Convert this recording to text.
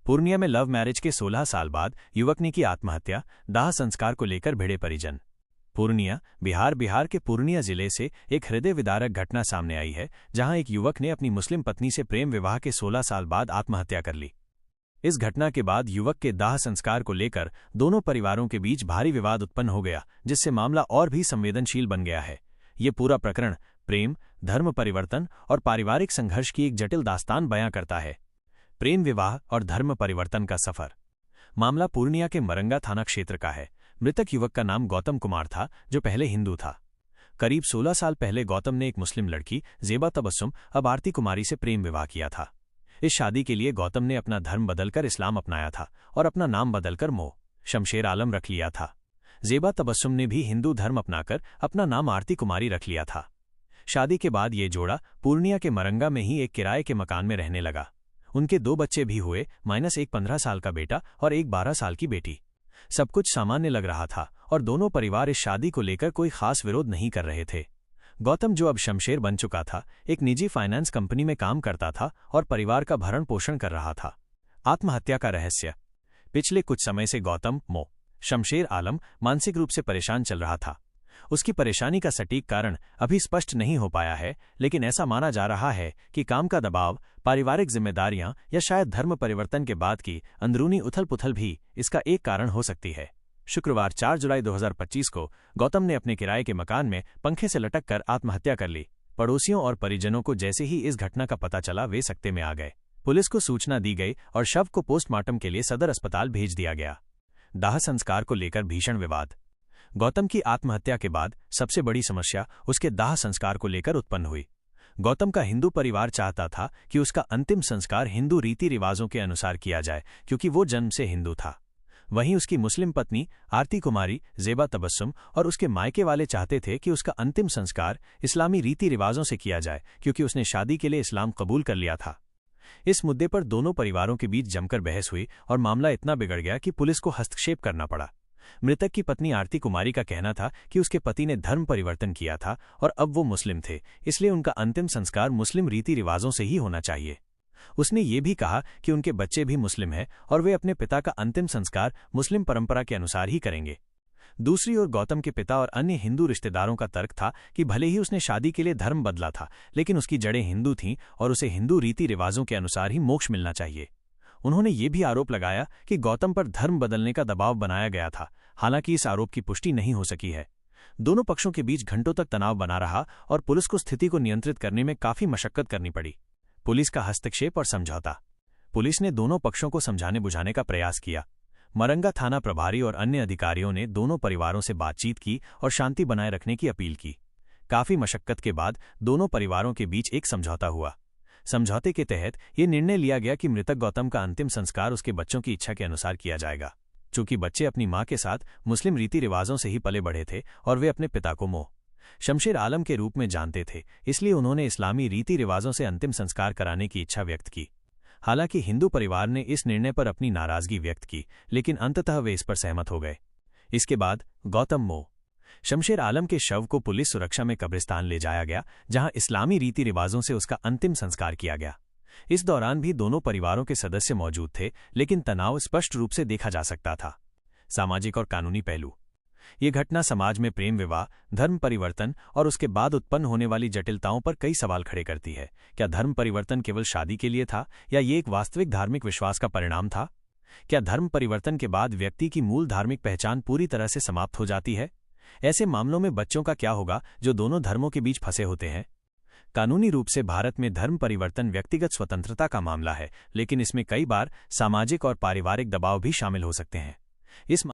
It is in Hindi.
पूर्णिया में लव मैरिज के 16 साल बाद युवक ने की आत्महत्या, दाह संस्कार को लेकर भिड़े परिजन। पूर्णिया, बिहार के पूर्णिया जिले से एक हृदय विदारक घटना सामने आई है, जहां एक युवक ने अपनी मुस्लिम पत्नी से प्रेम विवाह के 16 साल बाद आत्महत्या कर ली। इस घटना के बाद युवक के दाह संस्कार को लेकर दोनों परिवारों के बीच भारी विवाद उत्पन्न हो गया, जिससे मामला और भी संवेदनशील बन गया है। ये पूरा प्रकरण प्रेम, धर्म परिवर्तन और पारिवारिक संघर्ष की एक जटिल दास्तान बयां करता है। प्रेम विवाह और धर्म परिवर्तन का सफर। मामला पूर्णिया के मरंगा थाना क्षेत्र का है। मृतक युवक का नाम गौतम कुमार था, जो पहले हिंदू था। करीब 16 साल पहले गौतम ने एक मुस्लिम लड़की ज़ेबा तबस्सुम अब आरती कुमारी से प्रेम विवाह किया था। इस शादी के लिए गौतम ने अपना धर्म बदलकर इस्लाम अपनाया था और अपना नाम बदलकर शमशेर आलम रख लिया था। ज़ेबा तबस्सुम ने भी हिंदू धर्म अपनाकर अपना नाम आरती कुमारी रख लिया था। शादी के बाद ये जोड़ा पूर्णिया के मरंगा में ही एक किराए के मकान में रहने लगा। उनके 2 बच्चे भी हुए, एक 15 साल का बेटा और एक 12 साल की बेटी। सब कुछ सामान्य लग रहा था और दोनों परिवार इस शादी को लेकर कोई खास विरोध नहीं कर रहे थे। गौतम, जो अब शमशेर बन चुका था, एक निजी फाइनेंस कंपनी में काम करता था और परिवार का भरण पोषण कर रहा था। आत्महत्या का रहस्य। पिछले कुछ समय से गौतम शमशेर आलम मानसिक रूप से परेशान चल रहा था। उसकी परेशानी का सटीक कारण अभी स्पष्ट नहीं हो पाया है, लेकिन ऐसा माना जा रहा है कि काम का दबाव, पारिवारिक जिम्मेदारियां या शायद धर्म परिवर्तन के बाद की अंदरूनी उथल-पुथल भी इसका एक कारण हो सकती है। शुक्रवार 4 जुलाई 2025 को गौतम ने अपने किराए के मकान में पंखे से लटक कर आत्महत्या कर ली। पड़ोसियों और परिजनों को जैसे ही इस घटना का पता चला, वे सकते में आ गए। पुलिस को सूचना दी गई और शव को पोस्टमार्टम के लिए सदर अस्पताल भेज दिया गया। दाह संस्कार को लेकर भीषण विवाद। गौतम की आत्महत्या के बाद सबसे बड़ी समस्या उसके दाह संस्कार को लेकर उत्पन्न हुई। गौतम का हिंदू परिवार चाहता था कि उसका अंतिम संस्कार हिंदू रीति रिवाजों के अनुसार किया जाए, क्योंकि वो जन्म से हिंदू था। वहीं उसकी मुस्लिम पत्नी आरती कुमारी, ज़ेबा तबस्सुम और उसके मायके वाले चाहते थे कि उसका अंतिम संस्कार इस्लामी रीति रिवाजों से किया जाए, क्योंकि उसने शादी के लिए इस्लाम कबूल कर लिया था। इस मुद्दे पर दोनों परिवारों के बीच जमकर बहस हुई और मामला इतना बिगड़ गया कि पुलिस को हस्तक्षेप करना पड़ा। मृतक की पत्नी आरती कुमारी का कहना था कि उसके पति ने धर्म परिवर्तन किया था और अब वो मुस्लिम थे, इसलिए उनका अंतिम संस्कार मुस्लिम रीति रिवाजों से ही होना चाहिए। उसने ये भी कहा कि उनके बच्चे भी मुस्लिम हैं और वे अपने पिता का अंतिम संस्कार मुस्लिम परंपरा के अनुसार ही करेंगे। दूसरी ओर गौतम के पिता और अन्य हिंदू रिश्तेदारों का तर्क था कि भले ही उसने शादी के लिए धर्म बदला था, लेकिन उसकी जड़ें हिंदू थीं और उसे हिंदू रीति रिवाजों के अनुसार ही मोक्ष मिलना चाहिए। उन्होंने ये भी आरोप लगाया कि गौतम पर धर्म बदलने का दबाव बनाया गया था, हालांकि इस आरोप की पुष्टि नहीं हो सकी है। दोनों पक्षों के बीच घंटों तक तनाव बना रहा और पुलिस को स्थिति को नियंत्रित करने में काफी मशक्कत करनी पड़ी। पुलिस का हस्तक्षेप और समझौता। पुलिस ने दोनों पक्षों को समझाने बुझाने का प्रयास किया। मरंगा थाना प्रभारी और अन्य अधिकारियों ने दोनों परिवारों से बातचीत की और शांति बनाए रखने की अपील की। काफी मशक्कत के बाद दोनों परिवारों के बीच एक समझौता हुआ। समझौते के तहत ये निर्णय लिया गया कि मृतक गौतम का अंतिम संस्कार उसके बच्चों की इच्छा के अनुसार किया जाएगा। चूंकि बच्चे अपनी मां के साथ मुस्लिम रीति रिवाजों से ही पले बढ़े थे और वे अपने पिता को शमशेर आलम के रूप में जानते थे, इसलिए उन्होंने इस्लामी रीति रिवाजों से अंतिम संस्कार कराने की इच्छा व्यक्त की। हालांकि हिंदू परिवार ने इस निर्णय पर अपनी नाराजगी व्यक्त की, लेकिन अंततः वे इस पर सहमत हो गए। इसके बाद गौतम शमशेर आलम के शव को पुलिस सुरक्षा में कब्रिस्तान ले जाया गया, जहां इस्लामी रीति रिवाजों से उसका अंतिम संस्कार किया गया। इस दौरान भी दोनों परिवारों के सदस्य मौजूद थे, लेकिन तनाव स्पष्ट रूप से देखा जा सकता था। सामाजिक और कानूनी पहलू। ये घटना समाज में प्रेम विवाह, धर्म परिवर्तन और उसके बाद उत्पन्न होने वाली जटिलताओं पर कई सवाल खड़े करती है। क्या धर्म परिवर्तन केवल शादी के लिए था, या ये एक वास्तविक धार्मिक विश्वास का परिणाम था? क्या धर्म परिवर्तन के बाद व्यक्ति की मूल धार्मिक पहचान पूरी तरह से समाप्त हो जाती है? ऐसे मामलों में बच्चों का क्या होगा जो दोनों धर्मों के बीच फंसे होते हैं? कानूनी रूप से भारत में धर्म परिवर्तन व्यक्तिगत स्वतंत्रता का मामला है, लेकिन इसमें कई बार सामाजिक और पारिवारिक दबाव भी शामिल हो सकते हैं। इस